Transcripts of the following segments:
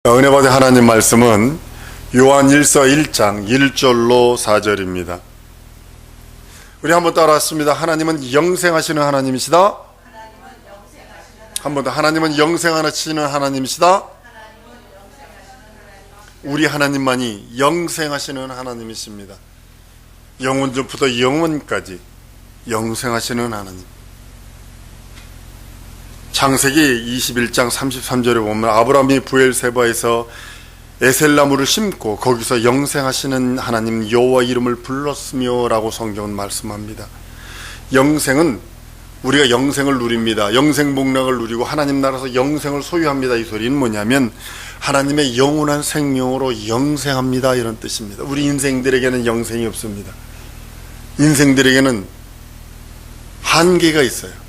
은혜 받은 하나님 말씀은 요한일서 1장 1절로 4절입니다. 우리 한번 따라했습니다. 하나님은 영생하시는 하나님이시다. 한 번 더. 하나님은 영생하시는 하나님이시다. 우리 하나님만이 영생하시는 하나님이십니다. 영원전부터 영원까지 영생하시는 하나님. 창세기 21장 33절에 보면 아브라함이 부엘세바에서 에셀나무를 심고 거기서 영생하시는 하나님 여호와 이름을 불렀으며 라고 성경은 말씀합니다. 영생은 우리가 영생을 누립니다. 영생복락을 누리고 하나님 나라에서 영생을 소유합니다. 이 소리는 뭐냐면 하나님의 영원한 생명으로 영생합니다, 이런 뜻입니다. 우리 인생들에게는 영생이 없습니다. 인생들에게는 한계가 있어요.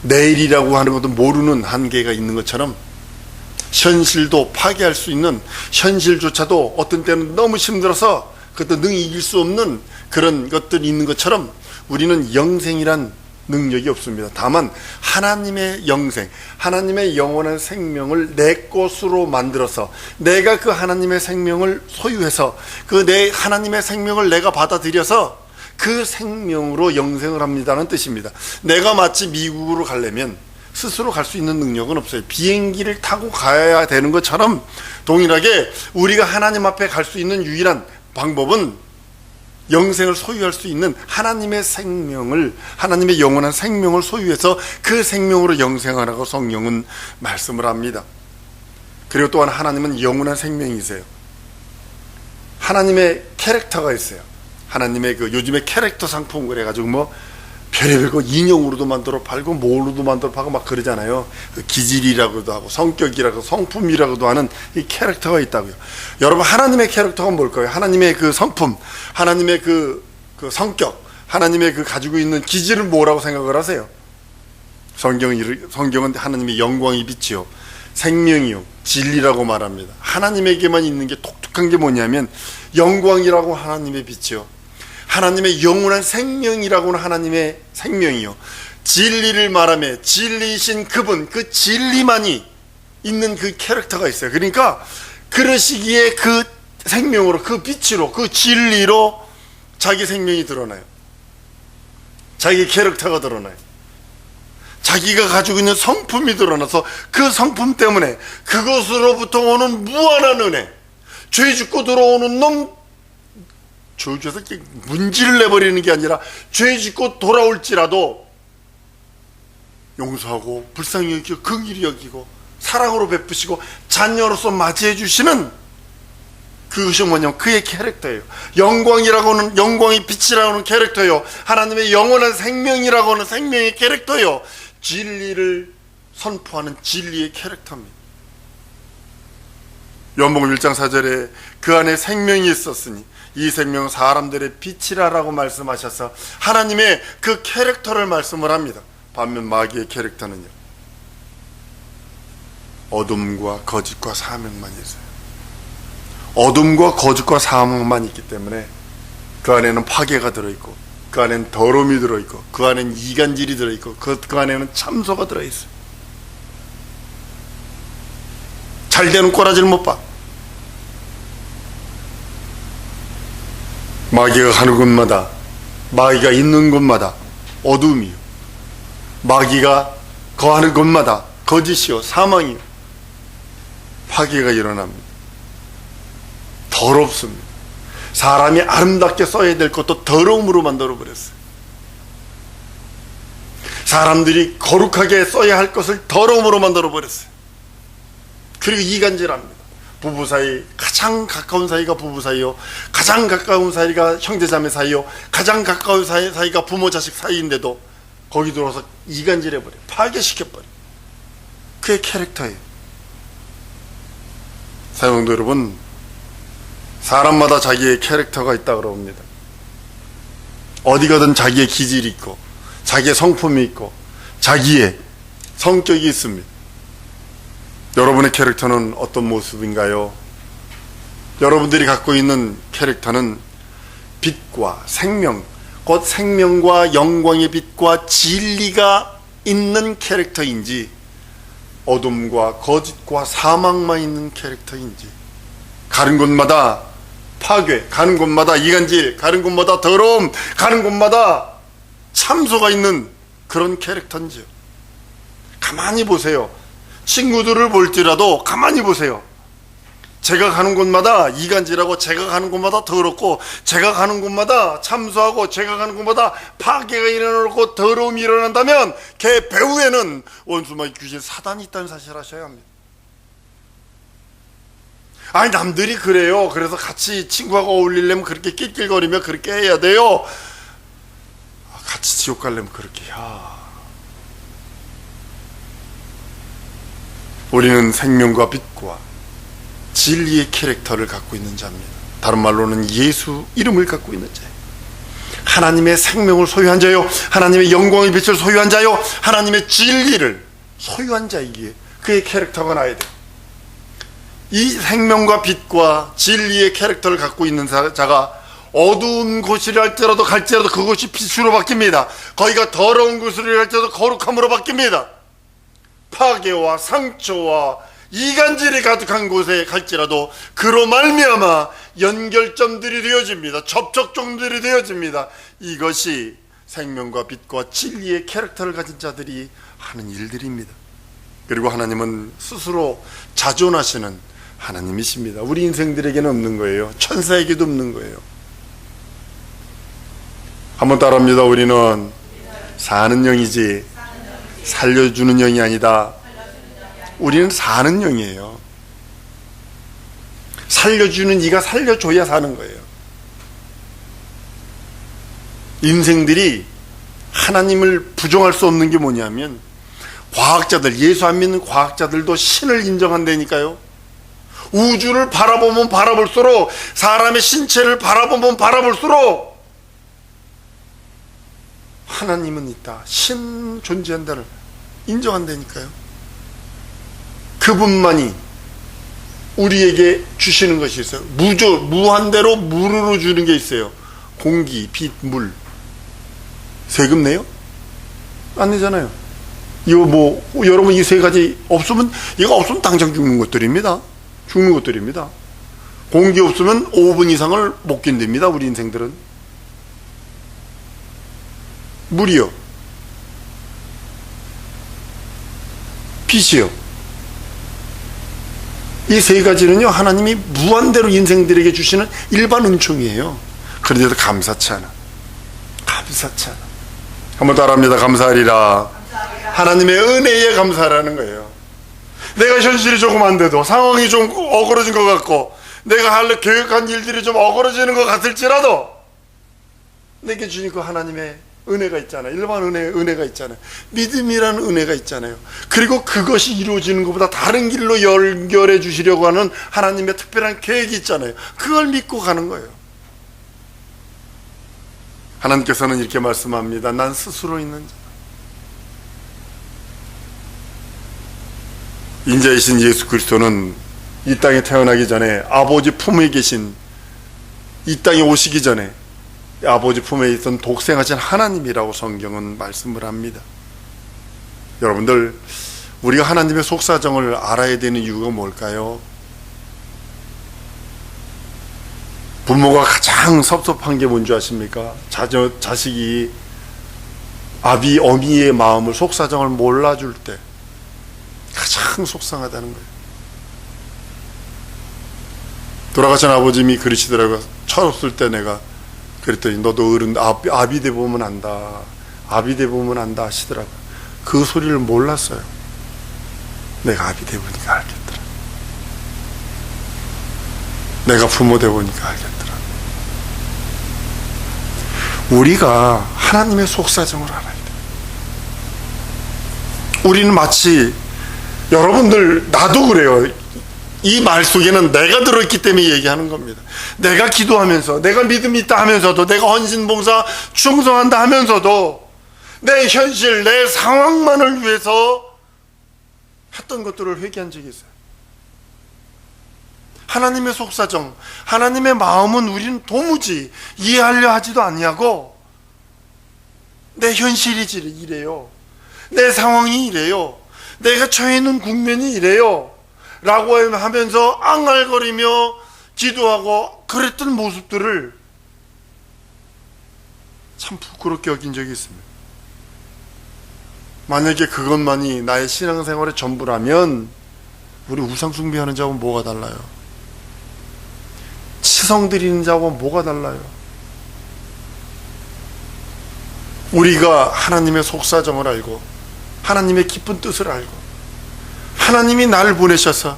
내일이라고 하는 것도 모르는 한계가 있는 것처럼 현실도 파괴할 수 있는, 현실조차도 어떤 때는 너무 힘들어서 그것도 능히 이길 수 없는 그런 것들이 있는 것처럼 우리는 영생이란 능력이 없습니다. 다만 하나님의 영생, 하나님의 영원한 생명을 내 것으로 만들어서 내가 그 하나님의 생명을 소유해서 그 내 하나님의 생명을 내가 받아들여서 그 생명으로 영생을 합니다는 뜻입니다. 내가 마치 미국으로 가려면 스스로 갈 수 있는 능력은 없어요. 비행기를 타고 가야 되는 것처럼 동일하게 우리가 하나님 앞에 갈 수 있는 유일한 방법은 영생을 소유할 수 있는 하나님의 생명을, 하나님의 영원한 생명을 소유해서 그 생명으로 영생하라고 성경은 말씀을 합니다. 그리고 또한 하나님은 영원한 생명이세요. 하나님의 캐릭터가 있어요. 하나님의 그 요즘에 캐릭터 상품 그래가지고 별의별 거 인형으로도 만들어 팔고 뭘로도 만들어 팔고 막 그러잖아요. 그 기질이라고도 하고 성격이라고 성품이라고도 하는 이 캐릭터가 있다고요. 여러분, 하나님의 캐릭터가 뭘까요? 하나님의 그 성품, 하나님의 그 성격, 하나님의 그 가지고 있는 기질은 뭐라고 생각을 하세요? 성경은 하나님의 영광이 빛이요 생명이요 진리라고 말합니다. 하나님에게만 있는 게 독특한 게 뭐냐면 영광이라고 하나님의 빛이요, 하나님의 영원한 생명이라고는 하나님의 생명이요, 진리를 말하며 진리이신 그분, 그 진리만이 있는 그 캐릭터가 있어요. 그러니까 그러시기에 그 생명으로, 그 빛으로, 그 진리로 자기 생명이 드러나요. 자기 캐릭터가 드러나요. 자기가 가지고 있는 성품이 드러나서 그 성품 때문에 그것으로부터 오는 무한한 은혜, 죄 짓고 들어오는 놈 저주해서 문지를 내버리는 게 아니라 죄 짓고 돌아올지라도 용서하고 불쌍히 여기고 긍휼히 여기고 사랑으로 베푸시고 자녀로서 맞이해 주시는 그것이 뭐냐면 그의 캐릭터예요. 영광이라고는, 영광이 빛이라고 하는 캐릭터예요. 하나님의 영원한 생명이라고 하는 생명의 캐릭터예요. 진리를 선포하는 진리의 캐릭터입니다. 요한복음 1장 4절에 그 안에 생명이 있었으니 이 생명은 사람들의 빛이라라고 말씀하셔서 하나님의 그 캐릭터를 말씀을 합니다. 반면 마귀의 캐릭터는요, 어둠과 거짓과 사명만 있어요. 어둠과 거짓과 사명만 있기 때문에 그 안에는 파괴가 들어있고, 그 안에는 더러움이 들어있고, 그 안에는 이간질이 들어있고, 그 안에는 참소가 들어있어요. 잘되는 꼬라지를 못 봐. 마귀가 가는 곳마다, 마귀가 있는 곳마다 어둠이요, 마귀가 거하는 곳마다 거짓이요 사망이요 파괴가 일어납니다. 더럽습니다. 사람이 아름답게 써야 될 것도 더러움으로 만들어버렸어요. 사람들이 거룩하게 써야 할 것을 더러움으로 만들어버렸어요. 그리고 이간질합니다. 부부 사이, 가장 가까운 사이가 부부 사이요, 가장 가까운 사이가 형제자매 사이요, 가장 가까운 사이가 부모 자식 사이인데도 거기 들어와서 이간질해버려, 파괴시켜버려. 그의 캐릭터예요. 사용도 여러분, 사람마다 자기의 캐릭터가 있다고 그럽니다. 어디 가든 자기의 기질이 있고, 자기의 성품이 있고, 자기의 성격이 있습니다. 여러분의 캐릭터는 어떤 모습인가요? 여러분들이 갖고 있는 캐릭터는 빛과 생명, 곧 생명과 영광의 빛과 진리가 있는 캐릭터인지 어둠과 거짓과 사망만 있는 캐릭터인지, 가는 곳마다 파괴, 가는 곳마다 이간질, 가는 곳마다 더러움, 가는 곳마다 참소가 있는 그런 캐릭터인지요. 가만히 보세요. 친구들을 볼지라도 가만히 보세요. 제가 가는 곳마다 이간질하고, 제가 가는 곳마다 더럽고, 제가 가는 곳마다 참소하고, 제가 가는 곳마다 파괴가 일어나고 더러움이 일어난다면 걔 배후에는 원수마귀 귀신 사단이 있다는 사실을 아셔야 합니다. 아니, 남들이 그래요. 그래서 같이 친구하고 어울리려면 그렇게 낄낄거리며 그렇게 해야 돼요. 같이 지옥 가려면 그렇게 해야. 우리는 생명과 빛과 진리의 캐릭터를 갖고 있는 자입니다. 다른 말로는 예수 이름을 갖고 있는 자예요. 하나님의 생명을 소유한 자요, 하나님의 영광의 빛을 소유한 자요, 하나님의 진리를 소유한 자이기에 그의 캐릭터가 나야 돼요. 이 생명과 빛과 진리의 캐릭터를 갖고 있는 자가 어두운 곳이라 할지라도 갈지라도 그곳이 빛으로 바뀝니다. 거기가 더러운 곳이라 할지라도 거룩함으로 바뀝니다. 파괴와 상처와 이간질이 가득한 곳에 갈지라도 그로 말미암아 연결점들이 되어집니다. 접촉점들이 되어집니다. 이것이 생명과 빛과 진리의 캐릭터를 가진 자들이 하는 일들입니다. 그리고 하나님은 스스로 자존하시는 하나님이십니다. 우리 인생들에게는 없는 거예요. 천사에게도 없는 거예요. 한번 따라합니다. 우리는 사는 영이지 살려주는 영이 아니다. 우리는 사는 영이에요. 살려주는 이가 살려줘야 사는 거예요. 인생들이 하나님을 부정할 수 없는 게 뭐냐면, 과학자들, 예수 안 믿는 과학자들도 신을 인정한다니까요. 우주를 바라보면 바라볼수록, 사람의 신체를 바라보면 바라볼수록 하나님은 있다, 신 존재한다를 인정한다니까요. 그분만이 우리에게 주시는 것이 있어요. 무한대로 무료로 주는 게 있어요. 공기, 빛, 물. 세금 내요? 안 내잖아요. 이거 여러분 이 세 가지 없으면, 이거 없으면 당장 죽는 것들입니다. 죽는 것들입니다. 공기 없으면 5분 이상을 못 견딥니다. 우리 인생들은. 물이요. 빛이요. 이 세 가지는요, 하나님이 무한대로 인생들에게 주시는 일반 은총이에요. 그런데도 감사치 않아. 감사치 않아. 한번 따라합니다. 감사하리라. 하나님의 은혜에 감사하라는 거예요. 내가 현실이 조금 안 돼도, 상황이 좀 어그러진 것 같고, 내가 계획한 일들이 좀 어그러지는 것 같을지라도 내게 주신 그 하나님의 은혜가 있잖아요. 일반 은혜가 있잖아요. 믿음이라는 은혜가 있잖아요. 그리고 그것이 이루어지는 것보다 다른 길로 연결해 주시려고 하는 하나님의 특별한 계획이 있잖아요. 그걸 믿고 가는 거예요. 하나님께서는 이렇게 말씀합니다. 난 스스로 있는 자. 인자이신 예수 그리스도는 이 땅에 태어나기 전에 아버지 품에 계신, 이 땅에 오시기 전에 아버지 품에 있던 독생하신 하나님이라고 성경은 말씀을 합니다. 여러분들, 우리가 하나님의 속사정을 알아야 되는 이유가 뭘까요? 부모가 가장 섭섭한 게 뭔지 아십니까? 자식이 아비, 어미의 마음을, 속사정을 몰라줄 때 가장 속상하다는 거예요. 돌아가신 아버님이 그러시더라고요. 철없을 때 내가 그랬더니, 너도 어른, 아비 돼 보면 안다, 아비 돼 보면 안다 하시더라고요. 그 소리를 몰랐어요. 내가 아비 돼 보니까 알겠더라. 내가 부모 돼 보니까 알겠더라. 우리가 하나님의 속사정을 알아야 돼. 우리는 마치, 여러분들, 나도 그래요. 이 말 속에는 내가 들어있기 때문에 얘기하는 겁니다. 내가 기도하면서, 내가 믿음이 있다 하면서도, 내가 헌신봉사 충성한다 하면서도 내 현실, 내 상황만을 위해서 했던 것들을 회개한 적이 있어요. 하나님의 속사정, 하나님의 마음은 우리는 도무지 이해하려 하지도 않냐고. 내 현실이 이래요. 내 상황이 이래요. 내가 처해 있는 국면이 이래요 라고 하면서 앙알거리며 기도하고 그랬던 모습들을 참 부끄럽게 여긴 적이 있습니다. 만약에 그것만이 나의 신앙생활의 전부라면 우리 우상 숭배하는 자하고는 뭐가 달라요? 치성 드리는 자하고는 뭐가 달라요? 우리가 하나님의 속사정을 알고 하나님의 깊은 뜻을 알고 하나님이 나를 보내셔서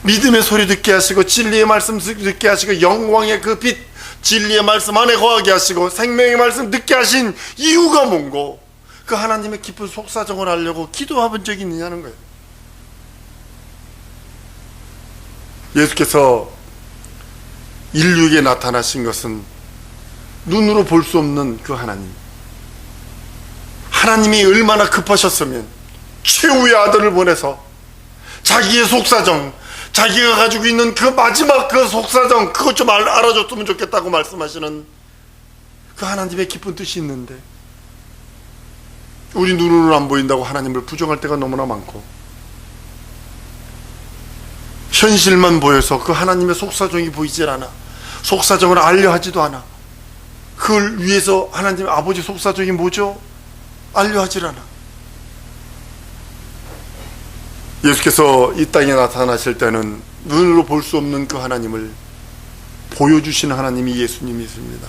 믿음의 소리 듣게 하시고 진리의 말씀 듣게 하시고 영광의 그 빛 진리의 말씀 안에 거하게 하시고 생명의 말씀 듣게 하신 이유가 뭔고 그 하나님의 깊은 속사정을 알려고 기도해본 적이 있느냐는 거예요. 예수께서 인류에게 나타나신 것은 눈으로 볼 수 없는 그 하나님, 하나님이 얼마나 급하셨으면 최후의 아들을 보내서 자기의 속사정, 자기가 가지고 있는 그 마지막 그 속사정 그것 좀 알아줬으면 좋겠다고 말씀하시는 그 하나님의 깊은 뜻이 있는데 우리 눈으로는 안 보인다고 하나님을 부정할 때가 너무나 많고 현실만 보여서 그 하나님의 속사정이 보이질 않아. 속사정을 알려 하지도 않아. 그걸 위해서 하나님 아버지 속사정이 뭐죠? 알려 하질 않아. 예수께서 이 땅에 나타나실 때는 눈으로 볼 수 없는 그 하나님을 보여주시는 하나님이 예수님이십니다.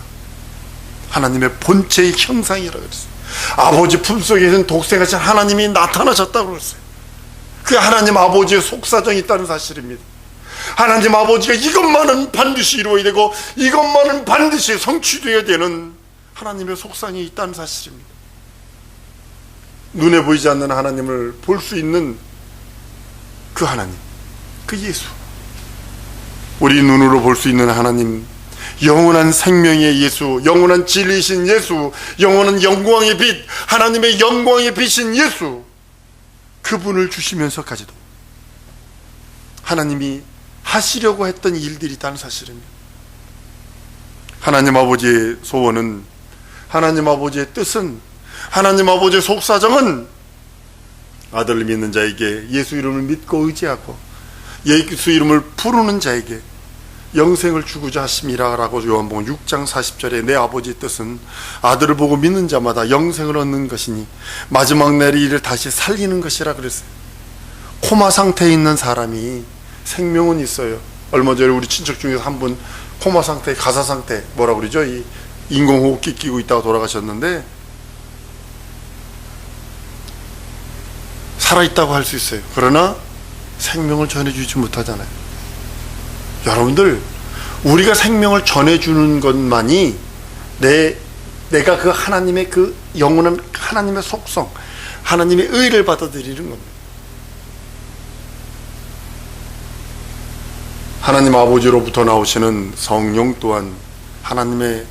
하나님의 본체의 형상이라고 그랬어요. 아버지 품속에 있는 독생하신 하나님이 나타나셨다고 그랬어요. 그 하나님 아버지의 속사정이 있다는 사실입니다. 하나님 아버지가 이것만은 반드시 이루어야 되고 이것만은 반드시 성취되어야 되는 하나님의 속상이 있다는 사실입니다. 눈에 보이지 않는 하나님을 볼 수 있는 그 하나님, 그 예수, 우리 눈으로 볼 수 있는 하나님, 영원한 생명의 예수, 영원한 진리이신 예수, 영원한 영광의 빛, 하나님의 영광의 빛인 예수, 그분을 주시면서까지도 하나님이 하시려고 했던 일들이 있다는 사실입니다. 하나님 아버지의 소원은, 하나님 아버지의 뜻은, 하나님 아버지의 속사정은 아들을 믿는 자에게, 예수 이름을 믿고 의지하고 예수 이름을 부르는 자에게 영생을 주고자 하심이라 라고 요한복음 6장 40절에 내 아버지의 뜻은 아들을 보고 믿는 자마다 영생을 얻는 것이니 마지막 날에 이를 다시 살리는 것이라 그랬어요. 코마 상태에 있는 사람이 생명은 있어요. 얼마 전에 우리 친척 중에서 한 분 코마 상태, 가사 상태, 뭐라 그러죠? 이 인공호흡기 끼고 있다가 돌아가셨는데 살아있다고 할 수 있어요. 그러나 생명을 전해주지 못하잖아요. 여러분들, 우리가 생명을 전해주는 것만이 내가 그 하나님의 그 영원한 하나님의 속성, 하나님의 의를 받아들이는 겁니다. 하나님 아버지로부터 나오시는 성령 또한 하나님의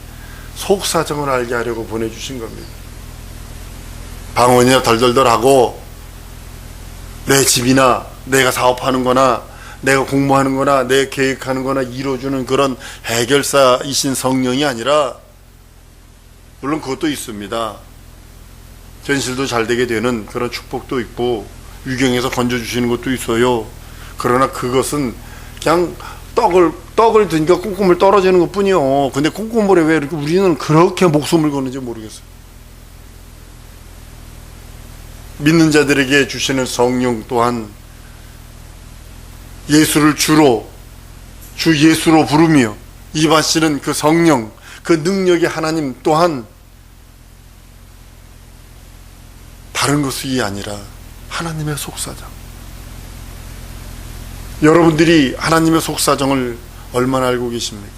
속사정을 알게 하려고 보내주신 겁니다. 방언이나 덜덜덜하고 내 집이나 내가 사업하는 거나 내가 공부하는 거나 내 계획하는 거나 이루어주는 그런 해결사이신 성령이 아니라, 물론 그것도 있습니다. 현실도 잘 되게 되는 그런 축복도 있고 위경에서 건져주시는 것도 있어요. 그러나 그것은 그냥 떡을 드니까 콩고물 떨어지는 것 뿐이요. 근데 콩고물에 왜 이렇게 우리는 그렇게 목숨을 거는지 모르겠어요. 믿는 자들에게 주시는 성령 또한 예수를 주로, 주 예수로 부르며 입하시는 그 성령, 그 능력의 하나님 또한 다른 것이 아니라 하나님의 속사정. 여러분들이 하나님의 속사정을 얼마나 알고 계십니까?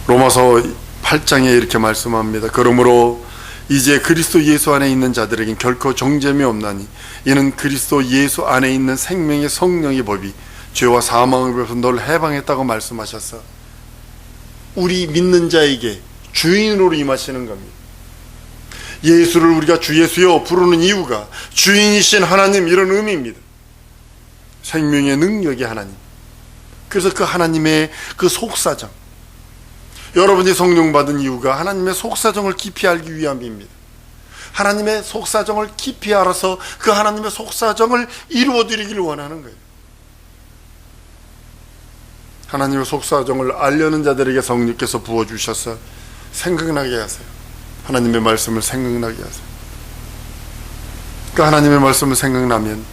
로마서 8장에 이렇게 말씀합니다. 그러므로 이제 그리스도 예수 안에 있는 자들에겐 결코 정죄함이 없나니 이는 그리스도 예수 안에 있는 생명의 성령의 법이 죄와 사망을 벌여서 너를 해방했다고 말씀하셔서 우리 믿는 자에게 주인으로 임하시는 겁니다. 예수를 우리가 주 예수여 부르는 이유가 주인이신 하나님, 이런 의미입니다. 생명의 능력의 하나님. 그래서 그 하나님의 그 속사정, 여러분이 성령 받은 이유가 하나님의 속사정을 깊이 알기 위함입니다. 하나님의 속사정을 깊이 알아서 그 하나님의 속사정을 이루어드리기를 원하는 거예요. 하나님의 속사정을 알려는 자들에게 성령께서 부어주셔서 생각나게 하세요. 하나님의 말씀을 생각나게 하세요. 그 하나님의 말씀을 생각나면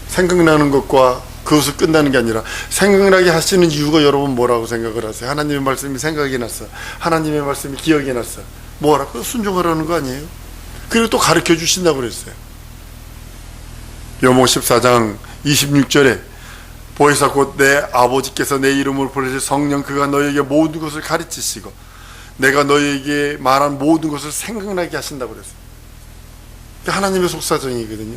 생각나는 것과 그것을 끝나는 게 아니라 생각나게 하시는 이유가 여러분 뭐라고 생각을 하세요? 하나님의 말씀이 생각이 났어. 하나님의 말씀이 기억이 났어. 뭐라고? 순종하라는 거 아니에요? 그리고 또 가르쳐 주신다고 그랬어요. 요모 14장 26절에 보혜사 곧 내 아버지께서 내 이름을 부르실 성령 그가 너에게 모든 것을 가르치시고 내가 너에게 말한 모든 것을 생각나게 하신다고 그랬어요. 하나님의 속사정이거든요.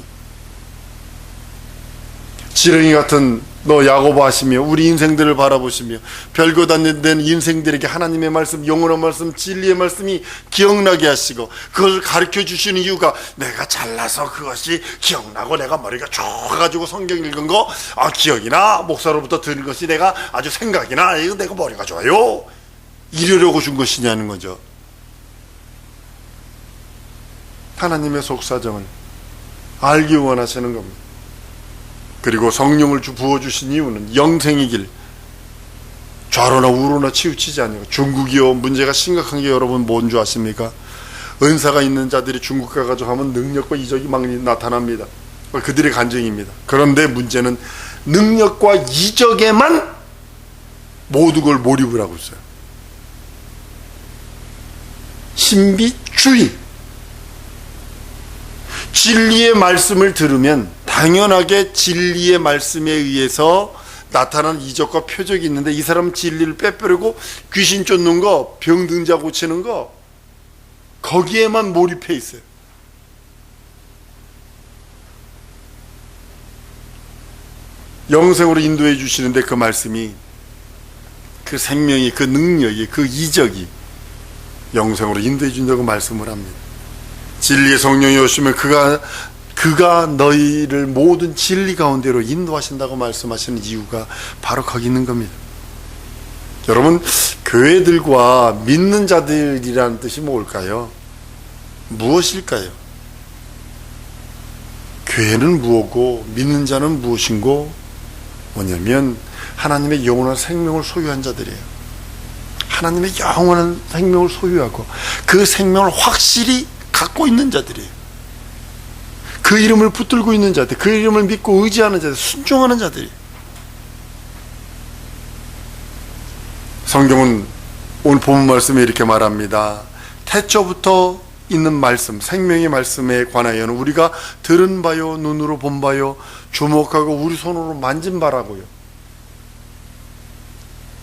지렁이 같은 너 야고보 하시며 우리 인생들을 바라보시며 별것 안 된 인생들에게 하나님의 말씀, 영원한 말씀, 진리의 말씀이 기억나게 하시고 그것을 가르쳐 주시는 이유가 내가 잘나서 그것이 기억나고 내가 머리가 좋아가지고 성경 읽은 거 기억이 나, 목사로부터 들은 것이 내가 아주 생각이 나, 이거 내가 머리가 좋아요, 이러려고 준 것이냐는 거죠. 하나님의 속사정을 알기 원하시는 겁니다. 그리고 성령을 부어주신 이유는 영생의 길, 좌로나 우로나 치우치지 아니고, 중국이요 문제가 심각한 게 여러분 뭔 줄 아십니까? 은사가 있는 자들이 중국 가가지고 하면 능력과 이적이 막 나타납니다. 그들의 간증입니다. 그런데 문제는 능력과 이적에만 모든 걸 몰입을 하고 있어요. 신비주의. 진리의 말씀을 들으면 당연하게 진리의 말씀에 의해서 나타난 이적과 표적이 있는데 이 사람은 진리를 빼빼르고 귀신 쫓는 거, 병든자 고치는 거, 거기에만 몰입해 있어요. 영생으로 인도해 주시는데 그 말씀이, 그 생명이, 그 능력이, 그 이적이 영생으로 인도해 준다고 말씀을 합니다. 진리의 성령이 오시면 그가 너희를 모든 진리 가운데로 인도하신다고 말씀하시는 이유가 바로 거기 있는 겁니다. 여러분, 교회들과 믿는 자들이라는 뜻이 뭘까요? 무엇일까요? 교회는 무엇고 믿는 자는 무엇인고, 뭐냐면 하나님의 영원한 생명을 소유한 자들이에요. 하나님의 영원한 생명을 소유하고 그 생명을 확실히 갖고 있는 자들이에요. 그 이름을 붙들고 있는 자들, 그 이름을 믿고 의지하는 자들, 순종하는 자들이. 성경은 오늘 본문 말씀에 이렇게 말합니다. 태초부터 있는 말씀, 생명의 말씀에 관하여는 우리가 들은 바요, 눈으로 본 바요, 주목하고 우리 손으로 만진 바라고요.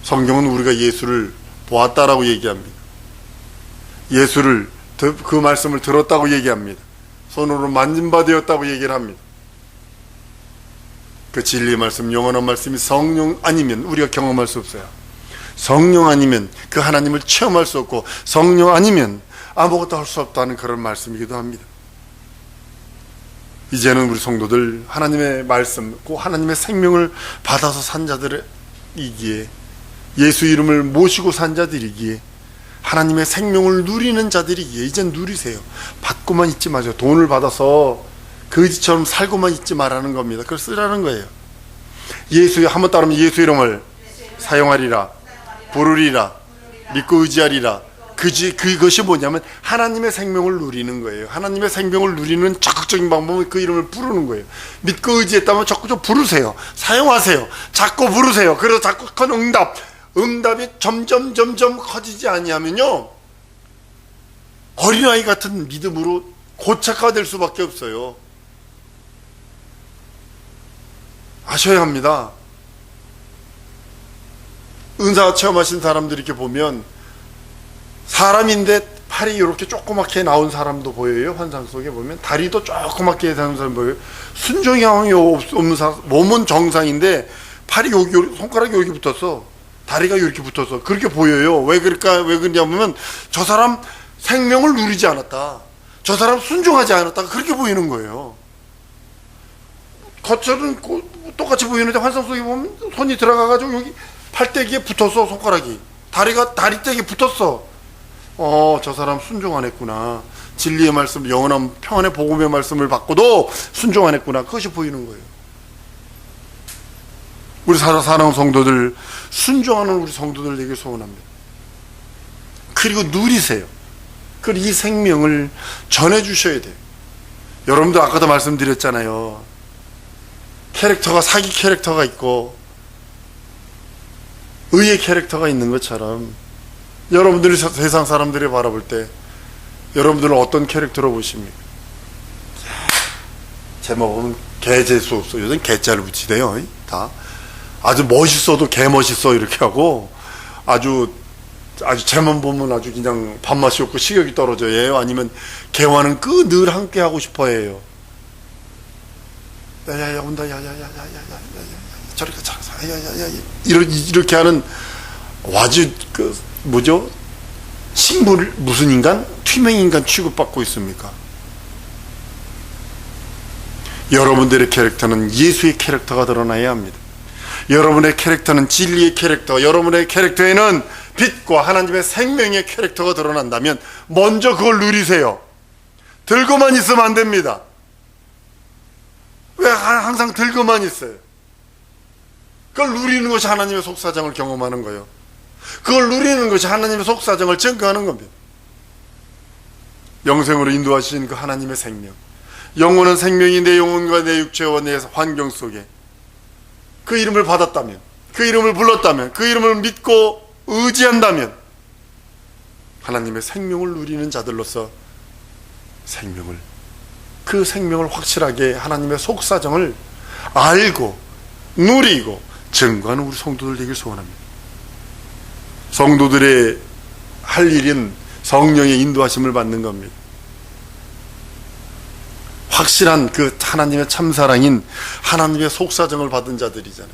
성경은 우리가 예수를 보았다라고 얘기합니다. 예수를, 그 말씀을 들었다고 얘기합니다. 손으로 만진 바 되었다고 얘기를 합니다. 그 진리의 말씀, 영원한 말씀이 성령 아니면 우리가 경험할 수 없어요. 성령 아니면 그 하나님을 체험할 수 없고, 성령 아니면 아무것도 할 수 없다는 그런 말씀이기도 합니다. 이제는 우리 성도들 하나님의 말씀, 그 하나님의 생명을 받아서 산 자들이기에, 예수 이름을 모시고 산 자들이기에, 하나님의 생명을 누리는 자들이기에 이젠 누리세요. 받고만 있지 마세요. 돈을 받아서 거지처럼 살고만 있지 말라는 겁니다. 그걸 쓰라는 거예요. 예수, 한번 따르면 예수 이름을 사용하리라, 부르리라, 믿고 의지하리라. 그것이 뭐냐면 하나님의 생명을 누리는 거예요. 하나님의 생명을 누리는 적극적인 방법은 그 이름을 부르는 거예요. 믿고 의지했다면 자꾸 좀 부르세요. 사용하세요. 자꾸 부르세요. 그래서 자꾸 큰 응답이 점점 커지지 아니하면요, 어린아이 같은 믿음으로 고착화될 수밖에 없어요. 아셔야 합니다. 은사 체험하신 사람들 이렇게 보면 사람인데 팔이 이렇게 조그맣게 나온 사람도 보여요. 환상 속에 보면 다리도 조그맣게 나온 사람 보여요. 순종형이 없는 사람, 몸은 정상인데 팔이 여기, 손가락이 여기 붙었어. 다리가 이렇게 붙어서 그렇게 보여요. 왜 그러냐면 저 사람 생명을 누리지 않았다, 저 사람 순종하지 않았다, 그렇게 보이는 거예요. 겉절은 똑같이 보이는데 환상 속에 보면 손이 들어가가지고 여기 팔대기에 붙었어. 손가락이 다리대기에 붙었어. 저 사람 순종 안 했구나. 진리의 말씀, 영원한 평안의 복음의 말씀을 받고도 순종 안 했구나. 그것이 보이는 거예요. 우리 사랑하는 성도들, 순종하는 우리 성도들 되게 소원합니다. 그리고 누리세요. 그리고 이 생명을 전해주셔야 돼요. 여러분들 아까도 말씀드렸잖아요. 캐릭터가 사기 캐릭터가 있고 의의 캐릭터가 있는 것처럼 여러분들이 세상 사람들이 바라볼 때 여러분들은 어떤 캐릭터로 보십니까? 제목은 개재수 없어. 요즘 개자를 붙이대요. 다 아주 멋있어도 개 멋있어 이렇게 하고 아주 쟤만 보면 아주 그냥 밥맛이 없고 식욕이 떨어져요. 아니면 개와는 늘 함께 하고 싶어해요. 야야야 온다. 야야야야야야야 저리 가 야야야야 이렇게 하는 아주 뭐죠? 식물 무슨 인간? 투명인간 취급받고 있습니까? 여러분들의 캐릭터는 예수의 캐릭터가 드러나야 합니다. 여러분의 캐릭터는 진리의 캐릭터, 여러분의 캐릭터에는 빛과 하나님의 생명의 캐릭터가 드러난다면 먼저 그걸 누리세요. 들고만 있으면 안 됩니다. 왜 항상 들고만 있어요? 그걸 누리는 것이 하나님의 속사정을 경험하는 거예요. 그걸 누리는 것이 하나님의 속사정을 증거하는 겁니다. 영생으로 인도하신 그 하나님의 생명, 영원한 생명이 내 영혼과 내 육체와 내 환경 속에 그 이름을 받았다면, 그 이름을 불렀다면, 그 이름을 믿고 의지한다면 하나님의 생명을 누리는 자들로서 그 생명을 확실하게 하나님의 속사정을 알고 누리고 증거하는 우리 성도들 되길 소원합니다. 성도들의 할 일은 성령의 인도하심을 받는 겁니다. 확실한 그 하나님의 참사랑인 하나님의 속사정을 받은 자들이잖아요.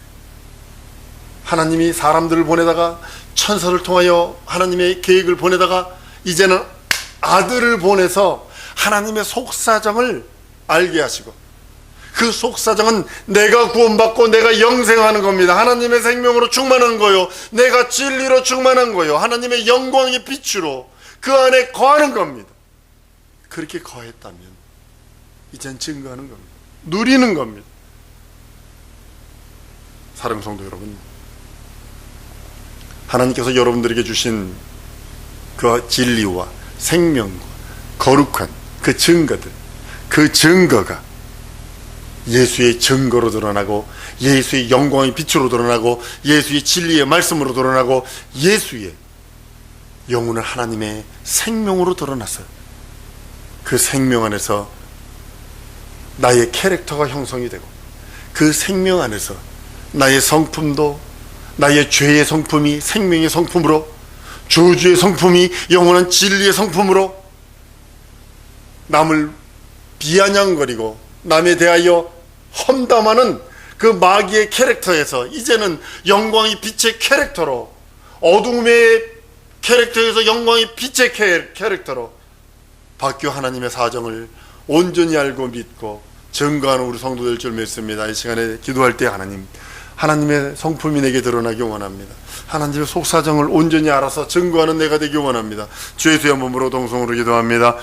하나님이 사람들을 보내다가 천사를 통하여 하나님의 계획을 보내다가 이제는 아들을 보내서 하나님의 속사정을 알게 하시고 그 속사정은 내가 구원받고 내가 영생하는 겁니다. 하나님의 생명으로 충만한 거요. 내가 진리로 충만한 거요. 하나님의 영광의 빛으로 그 안에 거하는 겁니다. 그렇게 거했다면 이젠 증거하는 겁니다. 누리는 겁니다. 사랑하는 성도 여러분, 하나님께서 여러분들에게 주신 그 진리와 생명과 거룩한 그 증거들, 그 증거가 예수의 증거로 드러나고 예수의 영광의 빛으로 드러나고 예수의 진리의 말씀으로 드러나고 예수의 영혼은 하나님의 생명으로 드러났어요. 그 생명 안에서 나의 캐릭터가 형성이 되고 그 생명 안에서 나의 성품도 나의 죄의 성품이 생명의 성품으로 저주의 성품이 영원한 진리의 성품으로 남을 비아냥거리고 남에 대하여 험담하는 그 마귀의 캐릭터에서 이제는 영광의 빛의 캐릭터로 어둠의 캐릭터에서 영광의 빛의 캐릭터로 바뀌어 하나님의 사정을 온전히 알고 믿고 증거하는 우리 성도될 줄 믿습니다. 이 시간에 기도할 때 하나님의 성품이 내게 드러나기 원합니다. 하나님의 속사정을 온전히 알아서 증거하는 내가 되기 원합니다. 주 예수의 몸으로 동성으로 기도합니다.